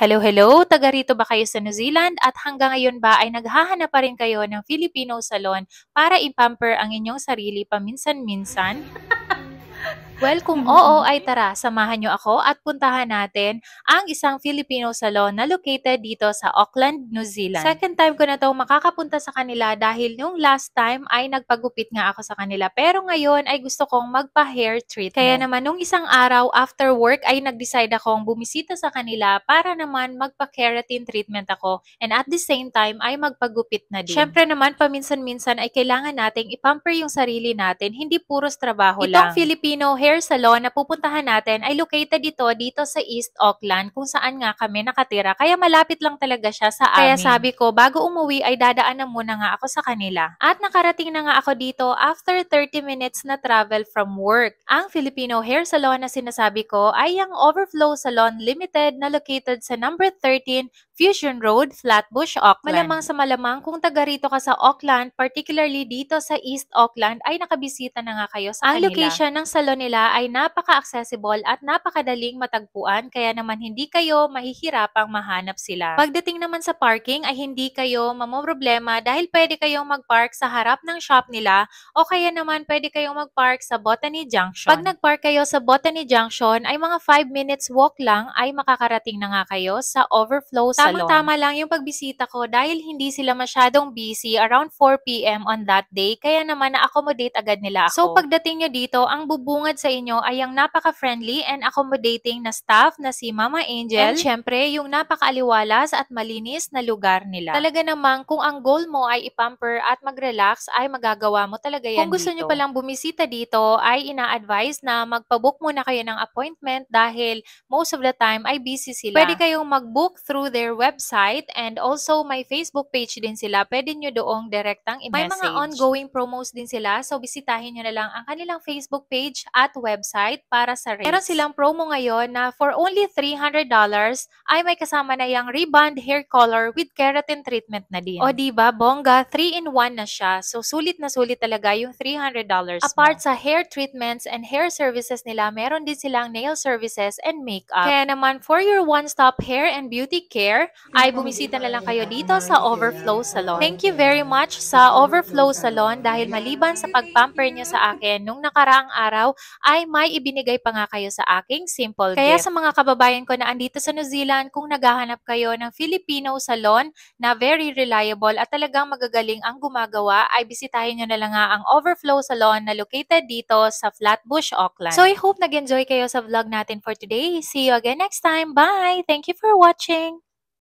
Hello, hello! Taga rito ba kayo sa New Zealand at hanggang ngayon ba ay naghahanap pa rin kayo ng Filipino salon para i-pamper ang inyong sarili paminsan-minsan? Well, kung oo ay tara, samahan nyo ako at puntahan natin ang isang Filipino salon na located dito sa Auckland, New Zealand. Second time ko na to makakapunta sa kanila dahil nung last time ay nagpagupit nga ako sa kanila. Pero ngayon ay gusto kong magpa-hair treatment. Kaya naman nung isang araw after work ay nag-decide akong bumisita sa kanila para naman magpa-keratin treatment ako. And at the same time ay magpagupit na din. Syempre naman paminsan-minsan ay kailangan nating ipamper yung sarili natin, hindi puros trabaho lang. Itong Filipino hair salon na pupuntahan natin ay located dito sa East Auckland kung saan nga kami nakatira. Kaya malapit lang talaga siya sa amin. Kaya sabi ko, bago umuwi ay dadaan na muna nga ako sa kanila. At nakarating na nga ako dito after 30 minutes na travel from work. Ang Filipino hair salon na sinasabi ko ay ang Overflow Salon Limited na located sa number 13 Fusion Road, Flatbush, Auckland. Malamang sa malamang kung taga rito ka sa Auckland, particularly dito sa East Auckland, ay nakabisita na nga kayo sa kanila. Ang location ng salon nila ay napaka-accessible at napakadaling matagpuan, kaya naman hindi kayo mahihirapang mahanap sila. Pagdating naman sa parking ay hindi kayo mamomroblema dahil pwede kayong mag-park sa harap ng shop nila o kaya naman pwede kayong mag-park sa Botany Junction. Pag nag-park kayo sa Botany Junction ay mga 5 minutes walk lang ay makakarating na nga kayo sa Overflow Salon. Tamang-tama lang yung pagbisita ko dahil hindi sila masyadong busy around 4 p.m. on that day, kaya naman na-accommodate agad nila ako. So pagdating nyo dito, ang bubungad sa inyo ay ang napaka-friendly and accommodating na staff na si Mama Angel. And syempre, yung napaka-aliwalas at malinis na lugar nila. Talaga namang kung ang goal mo ay ipamper at mag-relax, ay magagawa mo talaga yan dito. Kung gusto nyo palang bumisita dito, ay ina-advise na magpabook muna kayo ng appointment dahil most of the time ay busy sila. Pwede kayong mag-book through their website and also may Facebook page din sila. Pwede nyo doong direktang i-message. May mga ongoing promos din sila, so bisitahin nyo na lang ang kanilang Facebook page at website para sa rates. Meron silang promo ngayon na for only $300 ay may kasama na yung rebond hair color with keratin treatment na din. O diba, bongga, 3-in-1 na siya. So sulit na sulit talaga yung $300 Apart sa hair treatments and hair services nila, meron din silang nail services and makeup. Kaya naman, for your one-stop hair and beauty care, ay bumisita na lang kayo dito sa Overflow Salon. Thank you very much sa Overflow Salon dahil maliban sa pagpamper nyo sa akin nung nakaraang araw, ay may ibinigay pa nga kayo sa aking simple gift. Kaya sa mga kababayan ko na andito sa New Zealand, kung naghahanap kayo ng Filipino salon na very reliable at talagang magagaling ang gumagawa, ay bisitahin nyo na lang nga ang Overflow Salon na located dito sa Flatbush, Auckland. So I hope nag-enjoy kayo sa vlog natin for today. See you again next time. Bye! Thank you for watching!